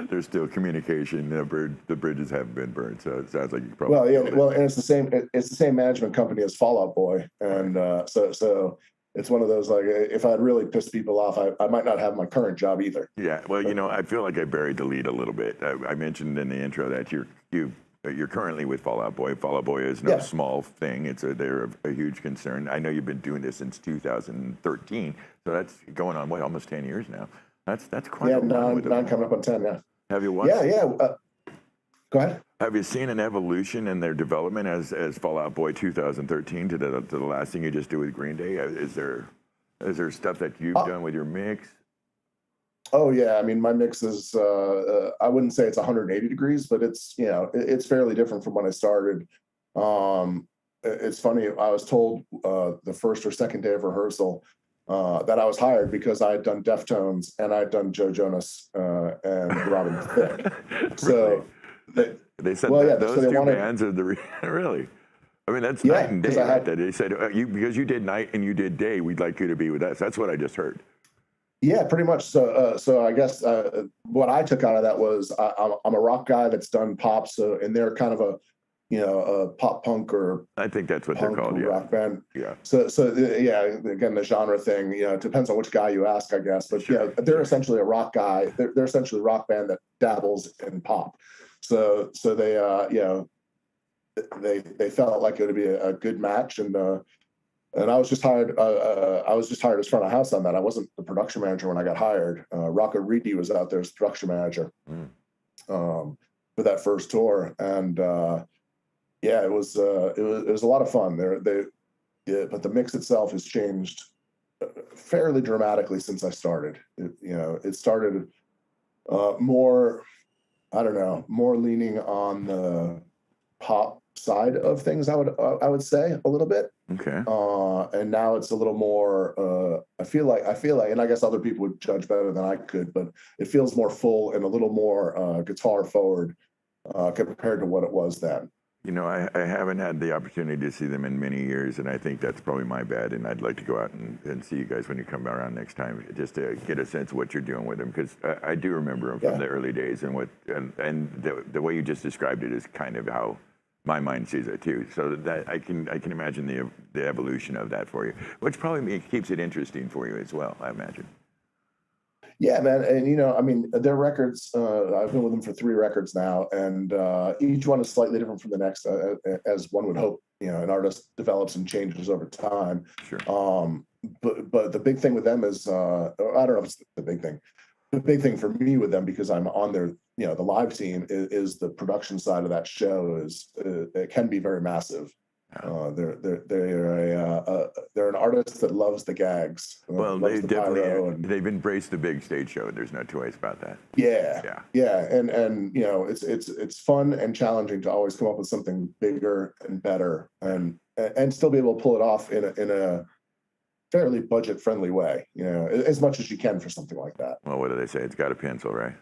there's still communication. The bridges haven't been burned, so it sounds like you probably. And it's the same. It's the same management company as Fall Out Boy, and so it's one of those, like, if I'd really pissed people off, I might not have my current job either. Yeah, well, I feel like I buried the lead a little bit. I mentioned in the intro that you're currently with Fall Out Boy. Fall Out Boy is no small thing. They're a huge concern. I know you've been doing this since 2013, so that's going on almost 10 years now. That's quite a long. Nine coming up on 10. Yeah. Have you watched? Yeah. Go ahead. Have you seen an evolution in their development as Fall Out Boy 2013 to the last thing you just did with Green Day? Is there stuff that you've done with your mix? Oh yeah, I mean, my mix is I wouldn't say it's 180 degrees, but it's it's fairly different from when I started. It's funny, I was told the first or second day of rehearsal that I was hired because I had done Deftones and I'd done Joe Jonas and Robin Thicke. So they said those two bands are the really. I mean, that's night and day. Right? They said because you did night and you did day, we'd like you to be with us. That's what I just heard. Yeah, pretty much. So I guess what I took out of that was I'm a rock guy that's done pop. So and they're kind of a pop punk, or I think that's what they're called. Yeah, rock band. Yeah. So again, the genre thing. It depends on which guy you ask, I guess. But sure. They're essentially a rock guy. They're essentially a rock band that dabbles in pop. So they they felt like it would be a good match, and I was just hired. I was just hired as front of house on that. I wasn't the production manager when I got hired. Rocco Reedy was out there as production manager for that first tour, and it was a lot of fun. But the mix itself has changed fairly dramatically since I started. It started more, I don't know, more leaning on the pop side of things, I would say a little bit. Okay. And now it's a little more. I feel like, and I guess other people would judge better than I could, but it feels more full and a little more guitar forward compared to what it was then. I haven't had the opportunity to see them in many years, and I think that's probably my bad. And I'd like to go out and see you guys when you come around next time, just to get a sense of what you're doing with them, because I do remember them from the early days, and the way you just described it is kind of how my mind sees it too. So that I can imagine the evolution of that for you, which probably keeps it interesting for you as well, I imagine. Yeah, man. And, I mean, their records, I've been with them for 3 records now, and each one is slightly different from the next, as one would hope, an artist develops and changes over time. Sure. But the big thing with them is, I don't know if it's the big thing, the big thing for me with them, because I'm on their, the live team, is the production side of that show is it can be very massive. They're an artist that loves the gags. Well, loves the pyro, and they've embraced the big stage show. There's no two ways about that. yeah, and it's fun and challenging to always come up with something bigger and better, and still be able to pull it off in a fairly budget friendly way. As much as you can for something like that. Well, what do they say? It's got a pencil, right?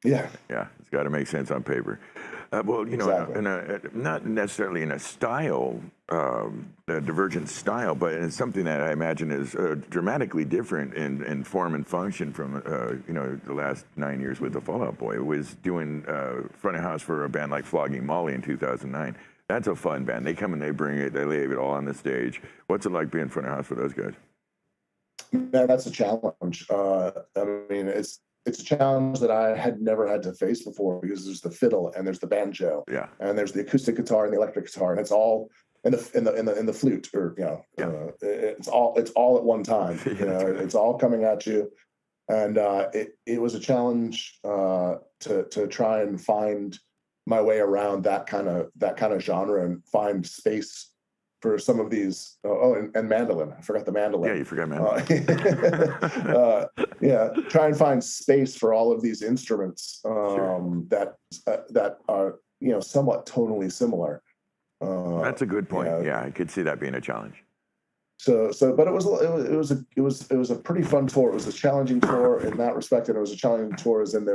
Yeah. It's got to make sense on paper. Well, Exactly. Not necessarily in a style, a divergent style, but in something that I imagine is dramatically different in form and function from, the last 9 years with the Fall Out Boy. It was doing front of house for a band like Flogging Molly in 2009. That's a fun band. They come and they bring it, they lay it all on the stage. What's it like being front of house for those guys? Man, that's a challenge. It's a challenge that I had never had to face before, because there's the fiddle and there's the banjo, and there's the acoustic guitar and the electric guitar, and it's all in the flute, or it's all at one time. It's all coming at you, and it was a challenge to try and find my way around that kind of genre and find space for some of these. And mandolin. I forgot the mandolin. Yeah, you forgot mandolin. Try and find space for all of these instruments that are somewhat tonally similar. That's a good point. Yeah, I could see that being a challenge. But it was a pretty fun tour. It was a challenging tour in that respect, and it was a challenging tour as in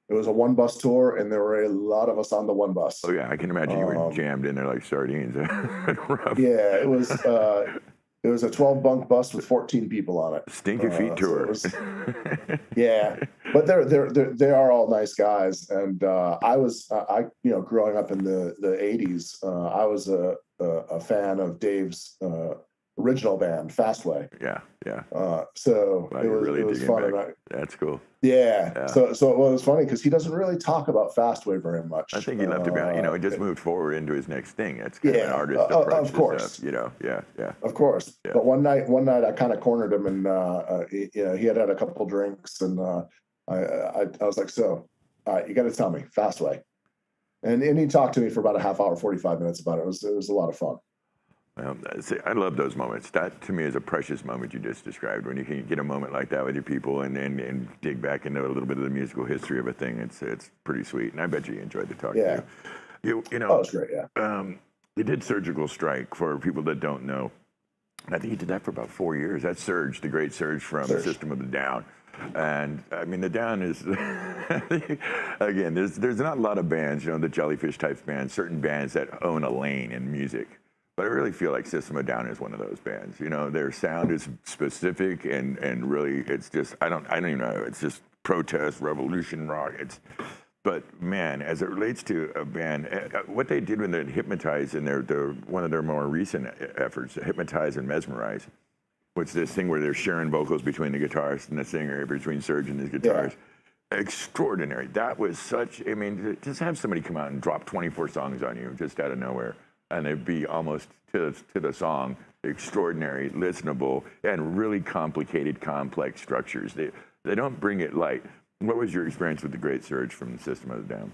it was a one bus tour, and there were a lot of us on the one bus. Oh yeah, I can imagine you were jammed in there like sardines. Yeah, it was a 12 bunk bus with 14 people on it. Stinky feet tour. Yeah, but they are all nice guys, and I growing up in the 80s, I was a fan of Dave's original band, Fastway. Yeah. So wow, it was fun. That's cool. Yeah. So it was funny because he doesn't really talk about Fastway very much. I think he left it behind. He just moved forward into his next thing. It's kind of an artist approach. Of course. Stuff, Yeah. Of course. Yeah. But one night I kind of cornered him, and he had a couple drinks, and I was like, so you got to tell me Fastway, and he talked to me for about a half hour, 45 minutes about it. It was a lot of fun. Well, see, I love those moments. That, to me, is a precious moment you just described, when you can get a moment like that with your people and dig back into a little bit of the musical history of a thing. It's pretty sweet, and I bet you enjoyed the talk. Yeah. You Oh, it's great, yeah. You did Surgical Strike, for people that don't know. I think you did that for about 4 years. That's Surge, the great Surge from System of a Down. And I mean, the Down is, again, there's not a lot of bands, the Jellyfish type bands, certain bands that own a lane in music. But I really feel like System of a Down is one of those bands. Their sound is specific, and really, it's just, I don't even know. It's just protest, revolution rock. But man, as it relates to a band, what they did when they Hypnotize in one of their more recent efforts, Hypnotize and Mesmerize, was this thing where they're sharing vocals between the guitarist and the singer, between Serge and his guitarist. Yeah. Extraordinary. That was just have somebody come out and drop 24 songs on you just out of nowhere, and it'd be almost to the song, extraordinary, listenable, and really complicated, complex structures. They don't bring it light. What was your experience with the great Serge from the System of a Down?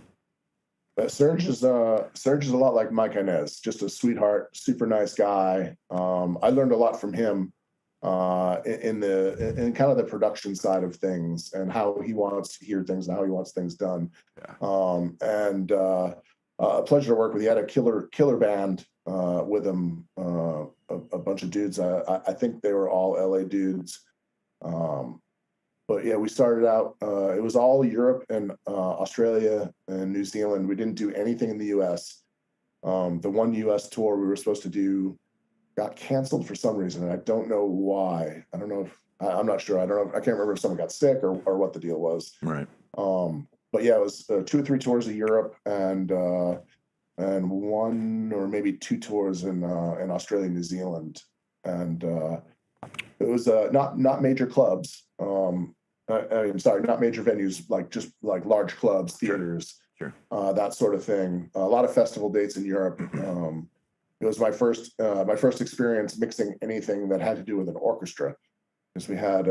Serge is a lot like Mike Inez, just a sweetheart, super nice guy. I learned a lot from him in kind of the production side of things, and how he wants to hear things and how he wants things done. Yeah. A pleasure to work with. He had a killer band with him, a bunch of dudes. I think they were all LA dudes. But yeah, we started out, it was all Europe and Australia and New Zealand. We didn't do anything in the US. The one US tour we were supposed to do got canceled for some reason, and I don't know why. I don't know if, I'm not sure. I don't know. I can't remember if someone got sick or what the deal was. Right. But yeah, it was 2 or 3 tours of Europe, and 1 or maybe 2 tours in Australia and New Zealand. And it was not major clubs. I'm sorry, not major venues, just large clubs, theaters, sure. That sort of thing. A lot of festival dates in Europe. It was my first experience mixing anything that had to do with an orchestra, because we had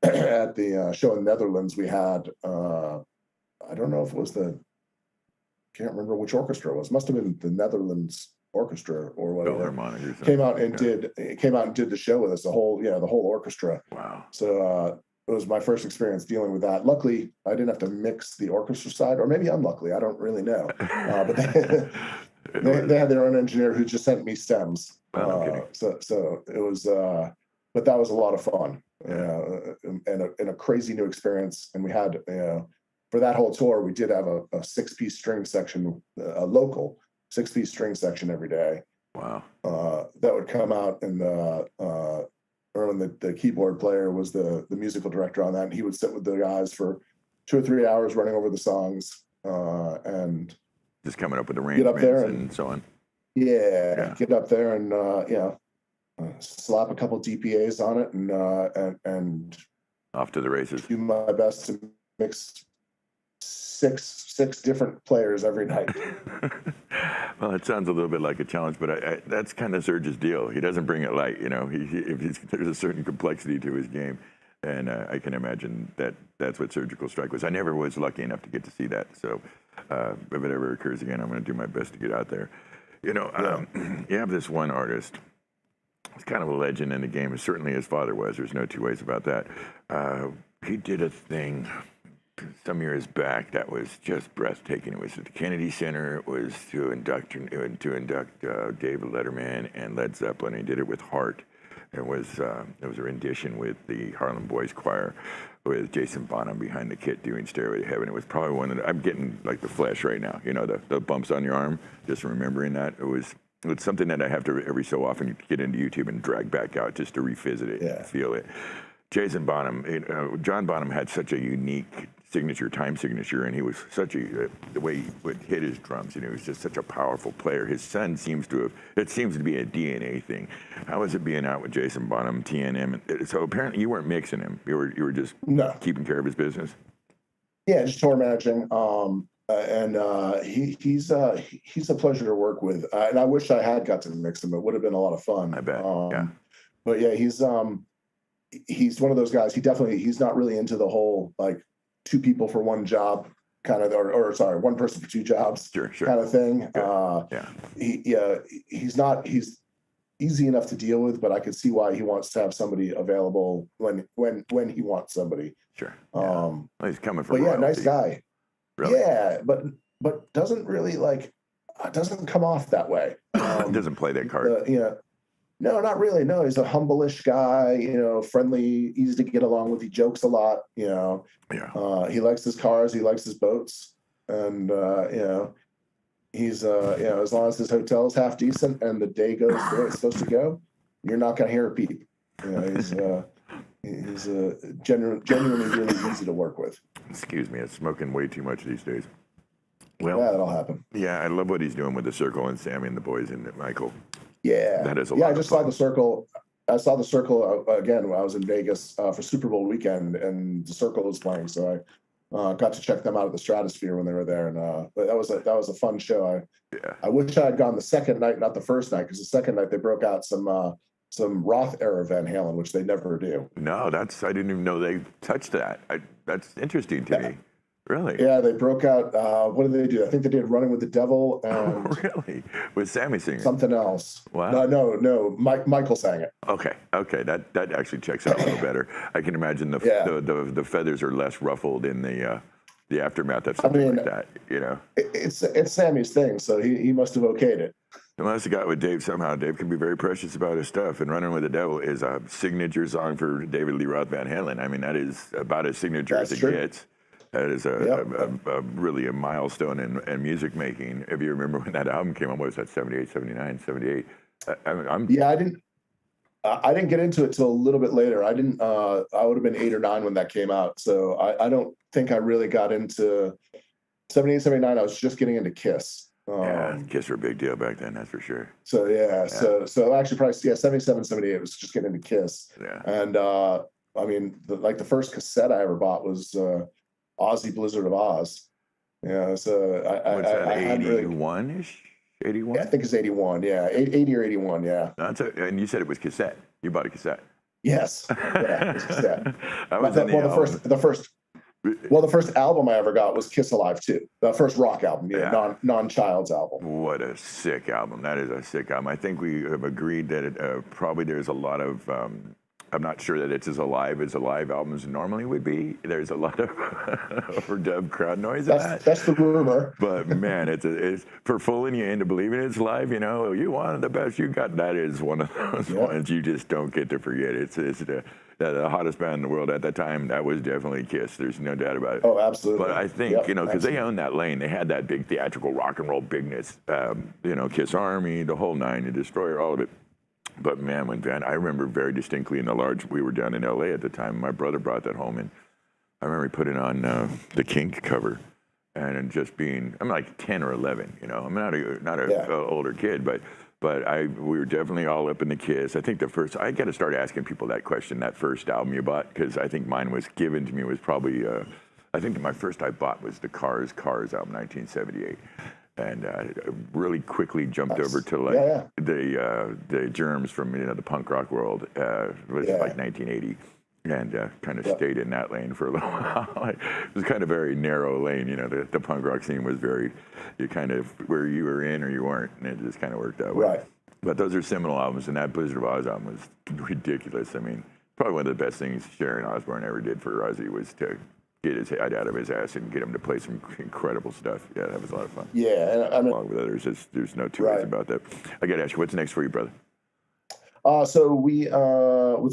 at the show in the Netherlands, we had, I don't know if it was can't remember which orchestra it was. Must have been the Netherlands Orchestra or whatever. Philharmonic or something. Came out and did the show with us, the whole orchestra. Wow. So it was my first experience dealing with that. Luckily, I didn't have to mix the orchestra side, or maybe unluckily, I don't really know. But they had their own engineer who just sent me stems. So it was, but that was a lot of fun, and a crazy new experience. And we had, for that whole tour, we did have a 6-piece string section, a local 6-piece string section every day. Wow. That would come out, and Erwin, the keyboard player, was the musical director on that, and he would sit with the guys for 2 or 3 hours running over the songs, and just coming up with arrangements and so on. Yeah, get up there and slap a couple DPAs on it, and off to the races. Do my best to mix six different players every night. Well, it sounds a little bit like a challenge, but that's kind of Serge's deal. He doesn't bring it light, there's a certain complexity to his game, and I can imagine that's what Surgical Strike was. I never was lucky enough to get to see that, so if it ever occurs again, I'm going to do my best to get out there. You have this one artist. He's kind of a legend in the game. Certainly his father was. There's no two ways about that. He did a thing some years back that was just breathtaking. It was at the Kennedy Center. It was to induct David Letterman and Led Zeppelin. He did it with Heart. It was a rendition with the Harlem Boys Choir with Jason Bonham behind the kit doing Stairway to Heaven. It was probably one that I'm getting like the flesh right now. The bumps on your arm, just remembering that. It's something that I have to every so often get into YouTube and drag back out just to revisit it and feel it. Jason Bonham, John Bonham had such a unique time signature, and he was such the way he would hit his drums, he was just such a powerful player. His son seems to be a DNA thing. How was it being out with Jason Bonham, TNM? So apparently you weren't mixing him. You were just keeping care of his business? Yeah, just tour managing. And he's a pleasure to work with. And I wish I had got to mix him. It would have been a lot of fun. I bet, But yeah, he's one of those guys. He's not really into the whole, like, 2 people for 1 job kind of, or sorry, 1 person for 2 jobs kind of thing. He's easy enough to deal with, but I could see why he wants to have somebody available when he wants somebody. Sure. Well, he's coming from royalty. Nice guy. Really? Yeah, but doesn't really doesn't come off that way. Doesn't play that card. No, not really. No, he's a humble-ish guy, friendly, easy to get along with. He jokes a lot, he likes his cars, he likes his boats. And, he's, as long as his hotel is half decent and the day goes the way it's supposed to go, you're not going to hear a peep. He's genuinely really easy to work with. Excuse me, I'm smoking way too much these days. Well, yeah, that'll happen. Yeah, I love what he's doing with the Circle and Sammy and the boys and Michael. Yeah, that is a lot. I just saw the Circle. I saw the Circle again when I was in Vegas for Super Bowl weekend, and the Circle was playing, so I got to check them out at the Stratosphere when they were there, and but that was a fun show. I wish I had gone the second night, not the first night, because the second night they broke out some Roth era Van Halen, which they never do. No, I didn't even know they touched that. That's interesting to me. Really? Yeah, they broke out. What did they do? I think they did "Running with the Devil" and really, with Sammy singing something else. Wow. No. Michael sang it. Okay, that actually checks out a little better. I can imagine the feathers are less ruffled in the aftermath of something like that. It's Sammy's thing, so he must have okayed it. Unless he got with Dave somehow. Dave can be very precious about his stuff, and "Running with the Devil" is a signature song for David Lee Roth Van Halen. I mean, that is about as signature as it gets. That is really a milestone in music making. If you remember when that album came out, what was that, 78, 79, 78? I didn't get into it till a little bit later. I would have been 8 or 9 when that came out. So I don't think I really got into 78, 79. I was just getting into Kiss. Kiss were a big deal back then, that's for sure. So so actually probably 77, 78, it was just getting into Kiss. Yeah. And I mean, the first cassette I ever bought was Ozzy Blizzard of Oz. So I 81-ish? 81? Yeah, I think it's 81. Yeah, 80 or 81. Yeah. And you said it was cassette. You bought a cassette. Yes. Yeah. It's just that. I was in the Well, album. the first album I ever got was Kiss Alive 2, the first rock album, Yeah. non-Child's album. What a sick album. That is a sick album. I think we have agreed that probably there's a lot of, I'm not sure that it's as alive as a live albums normally would be. There's a lot of overdub crowd noise in that. That's the rumor. But man, it's for fooling you into believing it's live. You know, you wanted the best you got. That is one of those ones you just don't get to forget. It's the hottest band in the world at that time. That was definitely Kiss. There's no doubt about it. Oh, absolutely. But I think, you know, because they owned that lane. They had that big theatrical rock and roll bigness. You know, Kiss Army, the whole nine, the Destroyer, all of it. But man, I remember very distinctly in the large, we were down in LA at the time. My brother brought that home, and I remember putting on the Kink cover, and just being, I'm like 10 or 11, you know. I'm not a older kid, but we were definitely all up in the Kiss. I think I got to start asking people that question. That first album you bought, because I think mine was given to me was probably, I think my first I bought was the Cars album, 1978. And really quickly jumped over to like the Germs from the punk rock world. It was like 1980, and kind of stayed in that lane for a little while. It was kind of very narrow lane, you know. The punk rock scene was very, you kind of where you were in or you weren't, and it just kind of worked that way. Right. But those are seminal albums, and that Blizzard of Oz album was ridiculous. I mean, probably one of the best things Sharon Osbourne ever did for Ozzy was to get his head out of his ass and get him to play some incredible stuff. Yeah, that was a lot of fun. Yeah, and I mean, along with others, there's no two ways about that. I got to ask you, what's next for you, brother? So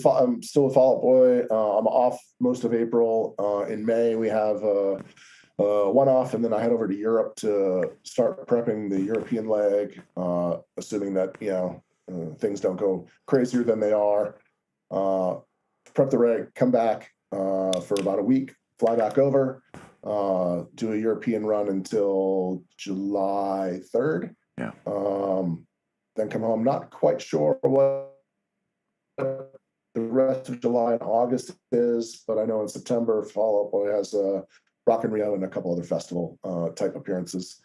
I'm still with Fall Out Boy. I'm off most of April. In May, we have one off, and then I head over to Europe to start prepping the European leg, assuming that things don't go crazier than they are. Prep the reg, come back for about a week, fly back over, do a European run until July 3rd. Yeah. Then come home. Not quite sure what the rest of July and August is, but I know in September, Fall Out Boy has Rock in Rio and a couple other festival type appearances.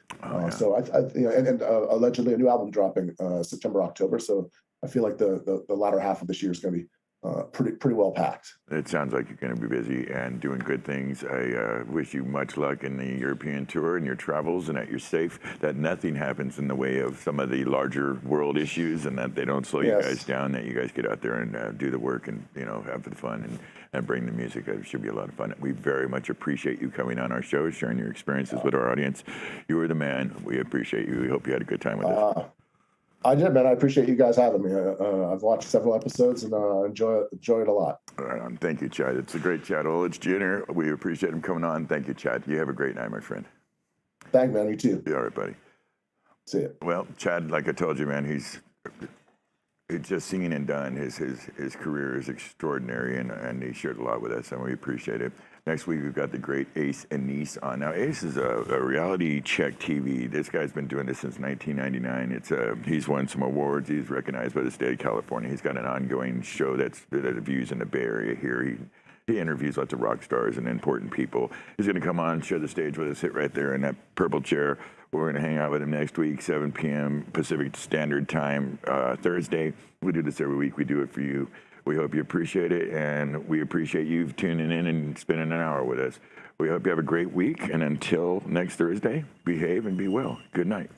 So and allegedly a new album dropping September, October. So I feel like the latter half of this year is going to be pretty well packed. It sounds like you're going to be busy and doing good things. I wish you much luck in the European tour and your travels, and that you're safe, that nothing happens in the way of some of the larger world issues, and that they don't slow you guys down, that you guys get out there and do the work and have the fun and bring the music. It should be a lot of fun. We very much appreciate you coming on our show, sharing your experiences with our audience. You are the man. We appreciate you. We hope you had a good time with us. I did, man. I appreciate you guys having me. I've watched several episodes and enjoy it a lot. All right, thank you, Chad. It's a great Chad Olech Jr. We appreciate him coming on. Thank you, Chad. You have a great night, my friend. Thank you, man. You too. All right, buddy. See ya. Well, Chad, like I told you, man, he's just seen and done. His career is extraordinary, and he shared a lot with us, and we appreciate it. Next week, we've got the great Ace and Niece on. Now, Ace is a reality check TV. This guy's been doing this since 1999. He's won some awards. He's recognized by the state of California. He's got an ongoing show that views in the Bay Area here. He interviews lots of rock stars and important people. He's going to come on, share the stage with us, sit right there in that purple chair. We're going to hang out with him next week, 7 p.m. Pacific Standard Time, Thursday. We do this every week. We do it for you. We hope you appreciate it, and we appreciate you tuning in and spending an hour with us. We hope you have a great week, and until next Thursday, behave and be well. Good night.